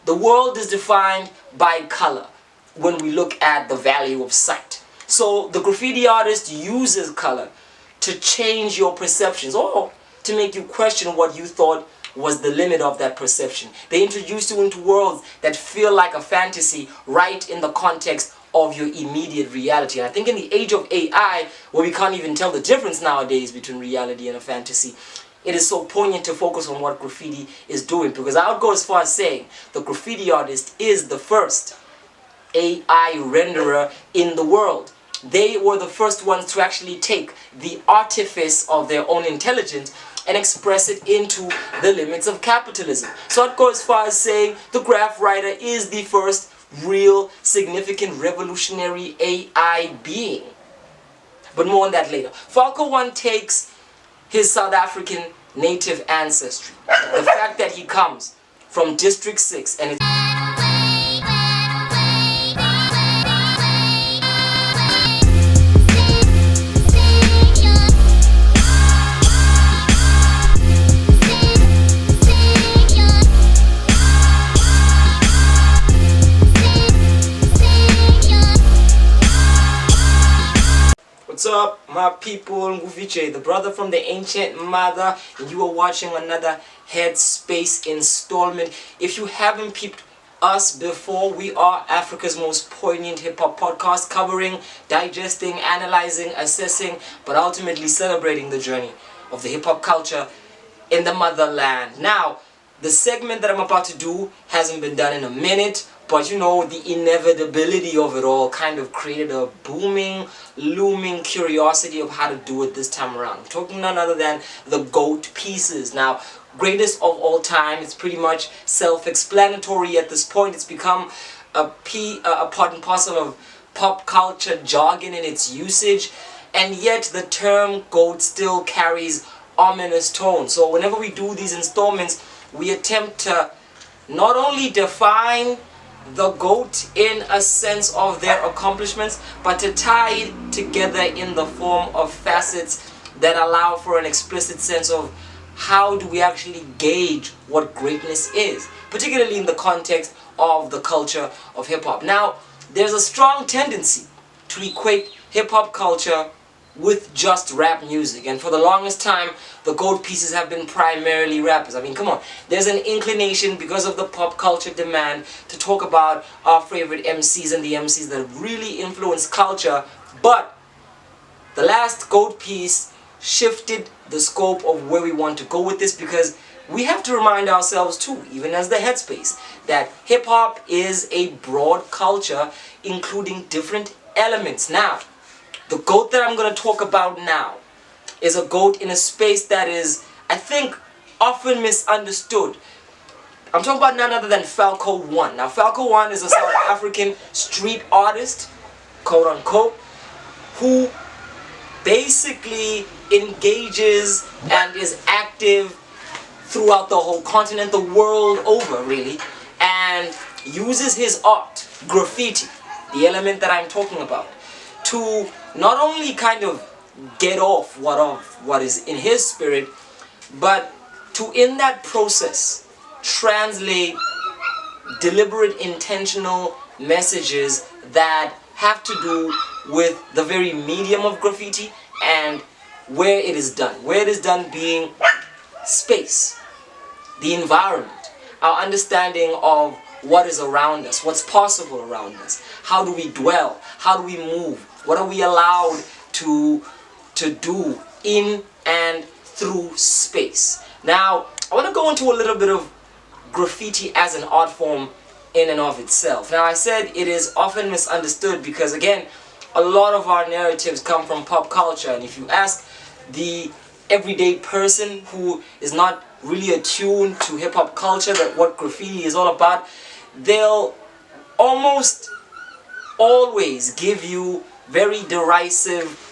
the world is defined by color when we look at the value of sight. So the graffiti artist uses color to change your perceptions or to make you question what you thought was the limit of that perception. They introduce you into worlds that feel like a fantasy right in the context of your immediate reality. And I think in the age of AI, where we can't even tell the difference nowadays between reality and a fantasy, it is so poignant to focus on what graffiti is doing, because I would go as far as saying the graffiti artist is the first AI renderer in the world. They were the first ones to actually take the artifice of their own intelligence and express it into the limits of capitalism. So I'd go as far as saying the graph writer is the first real significant revolutionary AI being. But more on that later. FALKO One takes his South African native ancestry, the fact that he comes from District 6 and What's up, my people? Viwe, the brother from the ancient mother, and you are watching another Headspace installment. If you haven't peeped us before, we are Africa's most poignant hip-hop podcast, covering, digesting, analyzing, assessing, but ultimately celebrating the journey of the hip-hop culture in the motherland. Now, the segment that I'm about to do hasn't been done in a minute, but you know, the inevitability of it all kind of created a booming, looming curiosity of how to do it this time around. I'm talking none other than the GOAT pieces. Now, greatest of all time, it's pretty much self-explanatory at this point. It's become a part and parcel of pop culture jargon in its usage, and yet the term GOAT still carries ominous tone. So whenever we do these installments, we attempt to not only define the GOAT in a sense of their accomplishments, but to tie it together in the form of facets that allow for an explicit sense of how do we actually gauge what greatness is, particularly in the context of the culture of hip-hop. Now, there's a strong tendency to equate hip-hop culture with just rap music, and for the longest time the GOAT pieces have been primarily rappers. I mean, come on, there's an inclination because of the pop culture demand to talk about our favorite MCs and the MCs that really influence culture, but the last GOAT piece shifted the scope of where we want to go with this, because we have to remind ourselves too, even as the Headspace, that hip-hop is a broad culture including different elements. Now, the GOAT that I'm going to talk about now is a GOAT in a space that is, I think, often misunderstood. I'm talking about none other than FALKO One. Now, FALKO One is a South African street artist, quote unquote, who basically engages and is active throughout the whole continent, the world over really, and uses his art, graffiti, the element that I'm talking about, to not only kind of get off what is in his spirit, but to in that process translate deliberate, intentional messages that have to do with the very medium of graffiti and where it is done. Where it is done being space, the environment, our understanding of what is around us, what's possible around us, how do we dwell, how do we move, what are we allowed to do in and through space. Now, I want to go into a little bit of graffiti as an art form in and of itself. Now, I said it is often misunderstood because, again, a lot of our narratives come from pop culture, and if you ask the everyday person who is not really attuned to hip-hop culture, that what graffiti is all about, they'll almost always give you very derisive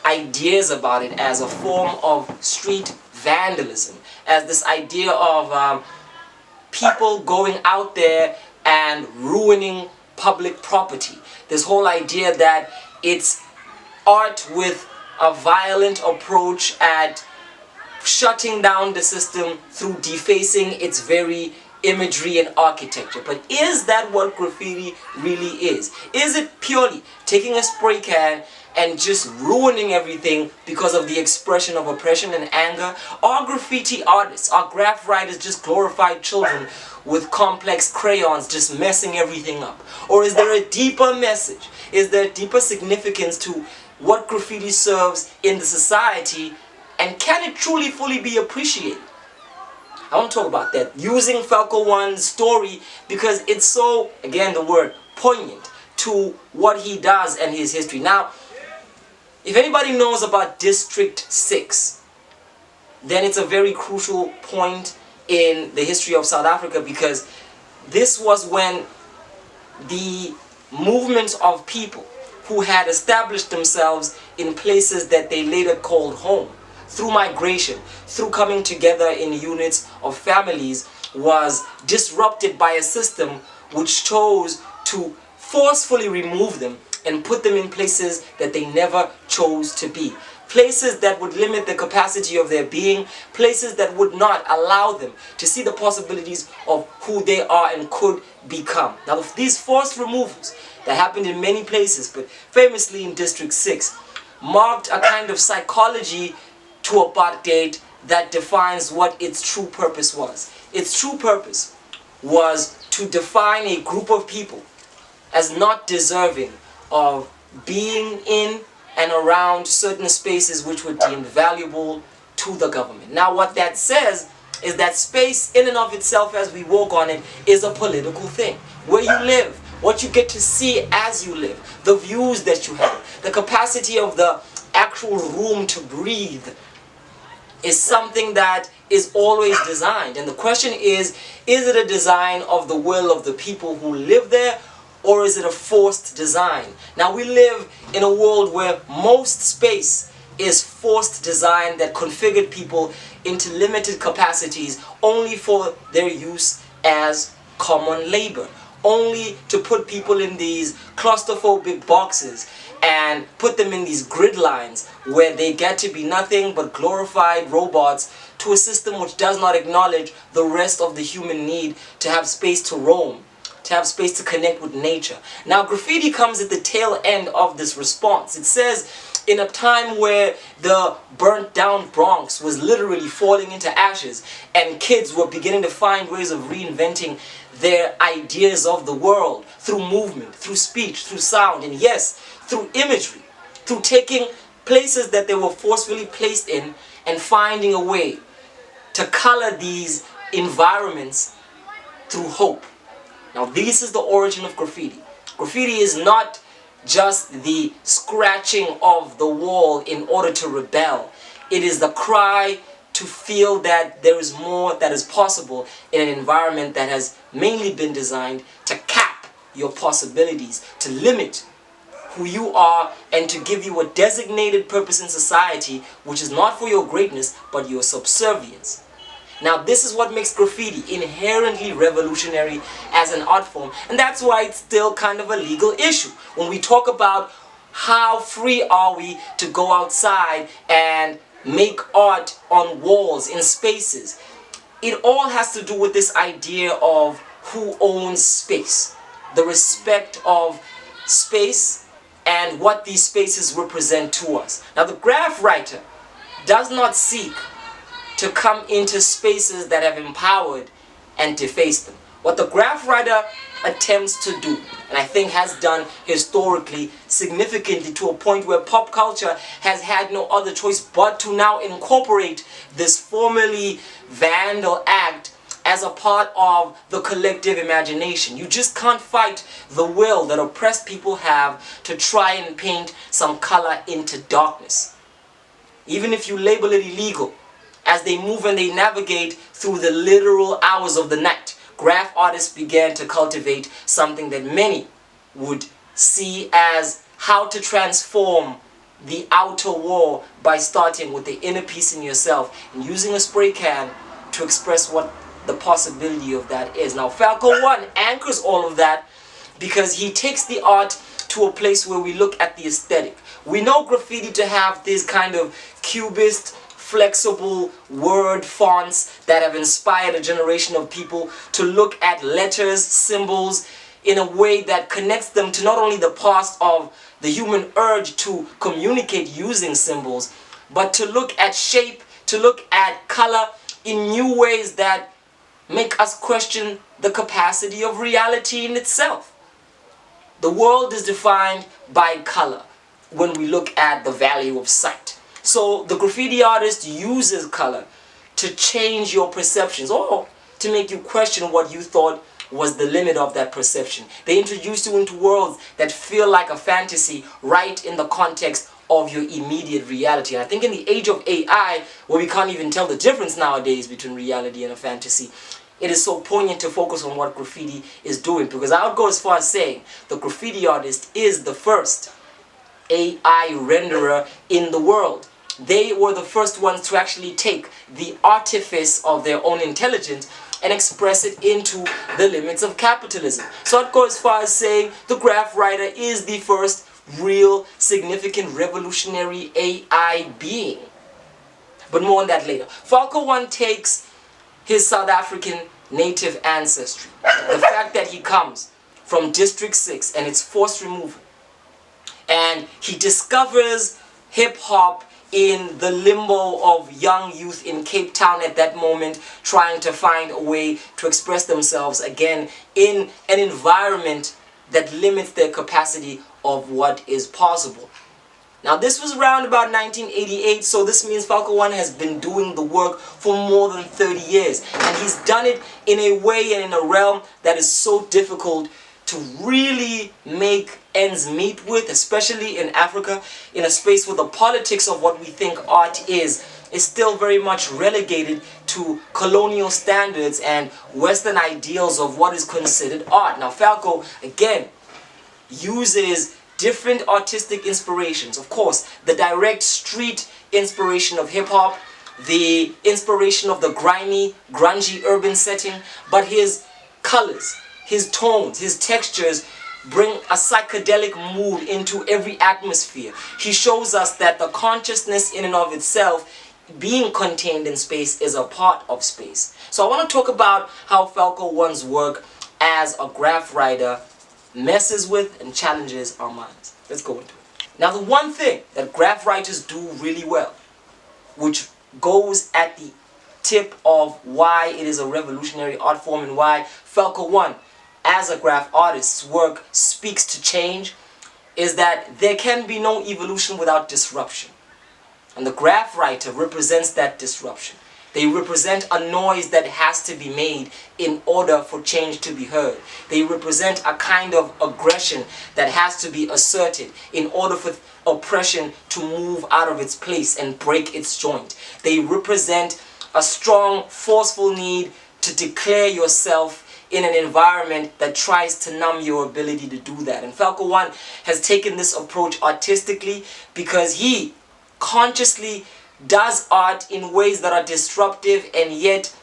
ideas about it as a form of street vandalism, as this idea of people going out there and ruining public property. This whole idea that it's art with a violent approach at shutting down the system through defacing its very imagery and architecture. But is that what graffiti really is? Is it purely taking a spray can and just ruining everything because of the expression of oppression and anger? Are graffiti artists, are graph writers just glorified children with complex crayons just messing everything up? Or is there a deeper message? Is there a deeper significance to what graffiti serves in the society, and can it truly fully be appreciated? I want to talk about that using FALKO One's story because it's so, again the word, poignant to what he does and his history. Now, if anybody knows about District 6, then it's a very crucial point in the history of South Africa, because this was when the movements of people who had established themselves in places that they later called home, through migration, through coming together in units of families, was disrupted by a system which chose to forcefully remove them and put them in places that they never chose to be. Places that would limit the capacity of their being, places that would not allow them to see the possibilities of who they are and could become. Now, these forced removals that happened in many places, but famously in District 6, marked a kind of psychology to apartheid that defines what its true purpose was. Its true purpose was to define a group of people as not deserving of being in and around certain spaces which were deemed valuable to the government. Now, what that says is that space in and of itself, as we walk on it, is a political thing. Where you live, what you get to see as you live, the views that you have, the capacity of the actual room to breathe, is something that is always designed. And the question is it a design of the will of the people who live there, or is it a forced design? Now, we live in a world where most space is forced design that configured people into limited capacities only for their use as common labor, only to put people in these claustrophobic boxes and put them in these grid lines where they get to be nothing but glorified robots to a system which does not acknowledge the rest of the human need to have space to roam, to have space to connect with nature. Now, graffiti comes at the tail end of this response. It says, in a time where the burnt down Bronx was literally falling into ashes and kids were beginning to find ways of reinventing their ideas of the world through movement, through speech, through sound, and yes, through imagery, through taking places that they were forcefully placed in and finding a way to color these environments through hope. Now, this is the origin of graffiti. Graffiti is not just the scratching of the wall in order to rebel. It is the cry to feel that there is more that is possible in an environment that has mainly been designed to cap your possibilities, to limit who you are, and to give you a designated purpose in society which is not for your greatness but your subservience. Now, this is what makes graffiti inherently revolutionary as an art form, and that's why it's still kind of a legal issue. When we talk about how free are we to go outside and make art on walls, in spaces, it all has to do with this idea of who owns space, the respect of space and what these spaces represent to us. Now, the graph writer does not seek to come into spaces that have empowered and defaced them. What the graph writer attempts to do, and I think has done historically significantly to a point where pop culture has had no other choice but to now incorporate this formerly vandal act as a part of the collective imagination. You just can't fight the will that oppressed people have to try and paint some color into darkness. Even if you label it illegal, as they move and they navigate through the literal hours of the night, graph artists began to cultivate something that many would see as how to transform the outer wall by starting with the inner peace in yourself and using a spray can to express what the possibility of that is. Now, FALKO One anchors all of that because he takes the art to a place where we look at the aesthetic. We know graffiti to have this kind of cubist, flexible word fonts that have inspired a generation of people to look at letters, symbols, in a way that connects them to not only the past of the human urge to communicate using symbols, but to look at shape, to look at color in new ways that make us question the capacity of reality in itself. The world is defined by color when we look at the value of sight. So the graffiti artist uses color to change your perceptions or to make you question what you thought was the limit of that perception. They introduce you into worlds that feel like a fantasy right in the context of your immediate reality. I think in the age of AI, where we can't even tell the difference nowadays between reality and a fantasy, it is so poignant to focus on what graffiti is doing, because I would go as far as saying the graffiti artist is the first AI renderer in the world. They were the first ones to actually take the artifice of their own intelligence and express it into the limits of capitalism. So I'd go as far as saying the graph writer is the first real significant revolutionary AI being. But more on that later. FALKO One takes his South African native ancestry, the fact that he comes from District 6 and its forced removal, and he discovers hip-hop in the limbo of young youth in Cape Town at that moment, trying to find a way to express themselves again in an environment that limits their capacity of what is possible. Now this was around about 1988, so this means FALKO One has been doing the work for more than 30 years. And he's done it in a way and in a realm that is so difficult to really make ends meet with, especially in Africa, in a space where the politics of what we think art is still very much relegated to colonial standards and Western ideals of what is considered art. Now FALKO, again, uses different artistic inspirations. Of course, the direct street inspiration of hip-hop, the inspiration of the grimy, grungy urban setting, but his colors, his tones, his textures bring a psychedelic mood into every atmosphere. He shows us that the consciousness in and of itself, being contained in space, is a part of space. So I want to talk about how FALKO One's work as a graph writer messes with and challenges our minds. Let's go into it. Now the one thing that graph writers do really well, which goes at the tip of why it is a revolutionary art form and why FALKO One as a graph artist's work speaks to change, is that there can be no evolution without disruption. And the graph writer represents that disruption. They represent a noise that has to be made in order for change to be heard. They represent a kind of aggression that has to be asserted in order for oppression to move out of its place and break its joint. They represent a strong, forceful need to declare yourself in an environment that tries to numb your ability to do that. And FALKO One has taken this approach artistically because he consciously does art in ways that are disruptive and yet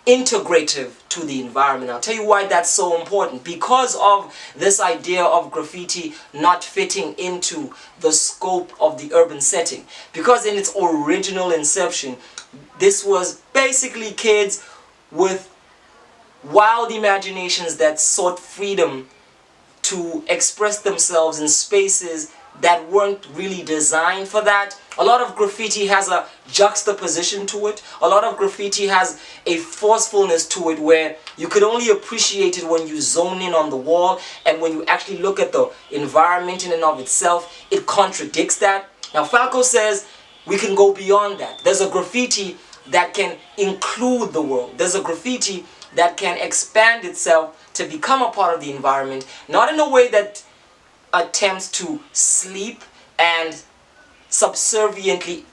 integrative to the environment. I'll tell you why that's so important. Because of this idea of graffiti not fitting into the scope of the urban setting. Because in its original inception, this was basically kids with wild imaginations that sought freedom to express themselves in spaces that weren't really designed for that. A lot of graffiti has a juxtaposition to it. A lot of graffiti has a forcefulness to it where you could only appreciate it when you zone in on the wall, and when you actually look at the environment in and of itself, it contradicts that. Now FALKO says we can go beyond that. There's a graffiti that can include the world. There's a graffiti that can expand itself to become a part of the environment, not in a way that attempts to sleep and subserviently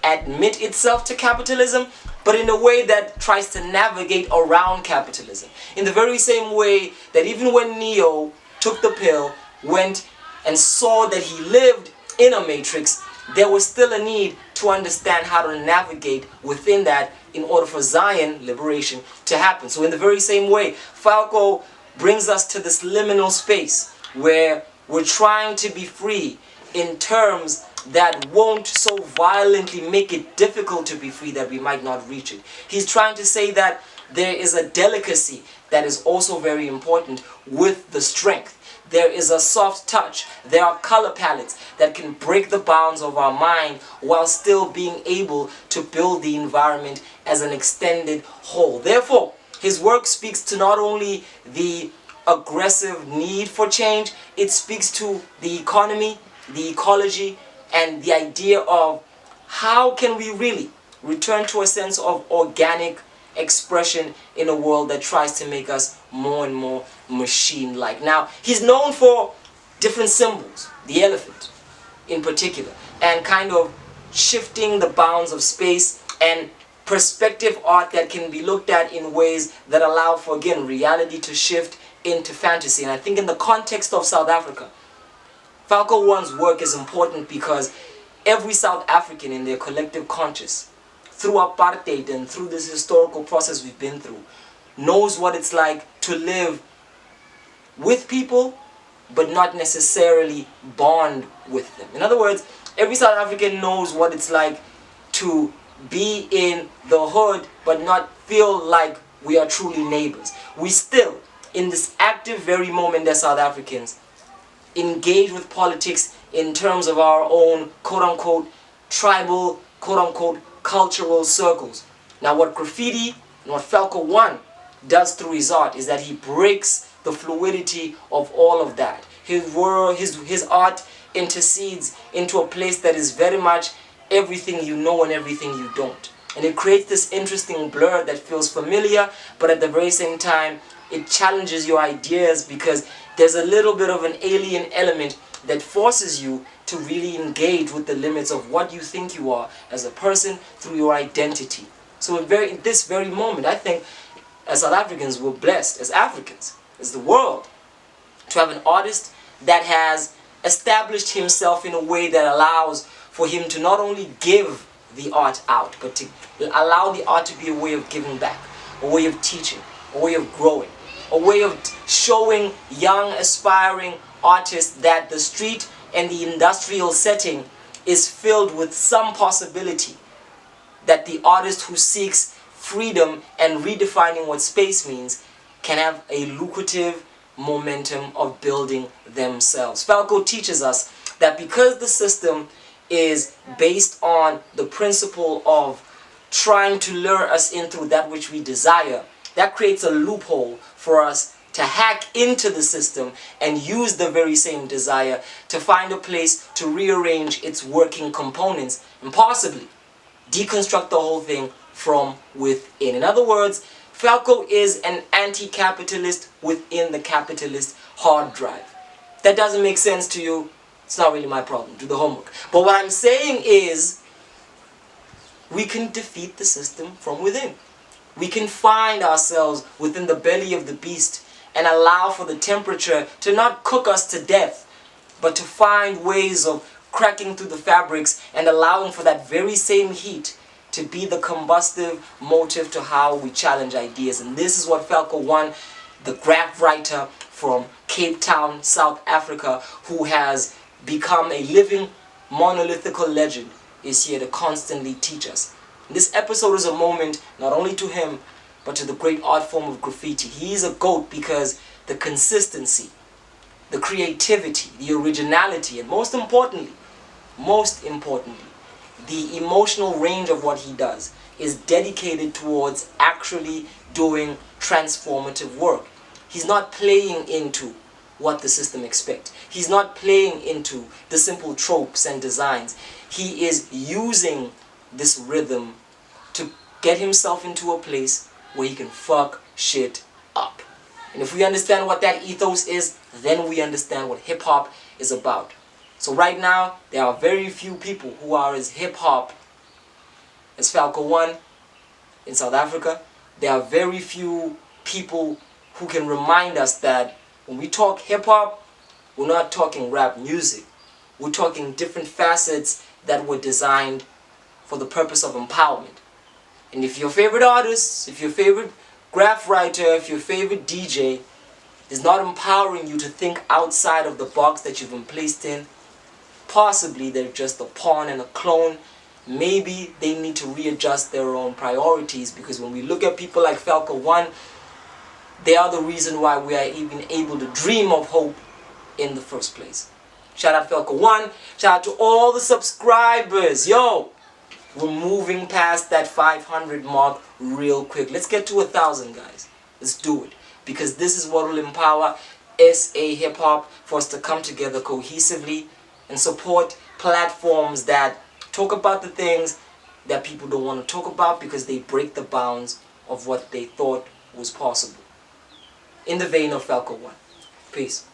admit itself to capitalism, but in a way that tries to navigate around capitalism. In the very same way that even when Neo took the pill, went and saw that he lived in a matrix, there was still a need to understand how to navigate within that in order for Zion liberation to happen. So in the very same way, FALKO brings us to this liminal space where we're trying to be free in terms that won't so violently make it difficult to be free that we might not reach it. He's trying to say that there is a delicacy that is also very important with the strength. There is a soft touch. There are color palettes that can break the bounds of our mind while still being able to build the environment as an extended whole. Therefore, his work speaks to not only the aggressive need for change, it speaks to the economy, the ecology, and the idea of how can we really return to a sense of organic expression in a world that tries to make us more and more machine-like. Now, he's known for different symbols, the elephant in particular, and kind of shifting the bounds of space and perspective art that can be looked at in ways that allow for, again, reality to shift into fantasy. And I think in the context of South Africa, FALKO One's work is important because every South African in their collective conscious, through apartheid and through this historical process we've been through, knows what it's like to live with people but not necessarily bond with them. In other words, every South African knows what it's like to be in the hood but not feel like we are truly neighbors. We still, in this active very moment as South Africans, engage with politics in terms of our own quote-unquote tribal, quote-unquote cultural circles. Now what graffiti and what FALKO One does through his art is that he breaks the fluidity of all of that. His art intercedes into a place that is very much everything you know and everything you don't. And it creates this interesting blur that feels familiar, but at the very same time it challenges your ideas because there's a little bit of an alien element that forces you to really engage with the limits of what you think you are as a person through your identity. So in this very moment, I think as South Africans, we're blessed, as Africans, as the world, to have an artist that has established himself in a way that allows for him to not only give the art out, but to allow the art to be a way of giving back, a way of teaching, a way of growing, a way of showing young, aspiring artists that the street and the industrial setting is filled with some possibility that the artist who seeks freedom and redefining what space means can have a lucrative momentum of building themselves. FALKO teaches us that because the system is based on the principle of trying to lure us in through that which we desire, that creates a loophole for us to hack into the system and use the very same desire to find a place to rearrange its working components and possibly deconstruct the whole thing from within. In other words, FALKO is an anti-capitalist within the capitalist hard drive. That doesn't make sense to you, it's not really my problem. Do the homework. But what I'm saying is, we can defeat the system from within. We can find ourselves within the belly of the beast and allow for the temperature to not cook us to death, but to find ways of cracking through the fabrics and allowing for that very same heat to be the combustive motive to how we challenge ideas. And this is what FALKO One, the graph writer from Cape Town, South Africa, who has become a living monolithical legend, is here to constantly teach us. And this episode is a moment not only to him, but to the great art form of graffiti. He is a GOAT because the consistency, the creativity, the originality, and most importantly, the emotional range of what he does is dedicated towards actually doing transformative work. He's not playing into what the system expects. He's not playing into the simple tropes and designs. He is using this rhythm to get himself into a place where he can fuck shit up. And if we understand what that ethos is, then we understand what hip-hop is about. So right now, there are very few people who are as hip-hop as FALKO One in South Africa. There are very few people who can remind us that when we talk hip-hop, we're not talking rap music. We're talking different facets that were designed for the purpose of empowerment. And if your favorite artist, if your favorite graph writer, if your favorite DJ is not empowering you to think outside of the box that you've been placed in, possibly they're just a pawn and a clone. Maybe they need to readjust their own priorities, because when we look at people like FALKO One, they are the reason why we are even able to dream of hope in the first place. Shout out FALKO One. Shout out to all the subscribers. Yo, we're moving past that 500 mark real quick. Let's get to 1,000, guys. Let's do it. Because this is what will empower SA Hip Hop for us to come together cohesively and support platforms that talk about the things that people don't want to talk about because they break the bounds of what they thought was possible. In the vein of FALKO One. Peace.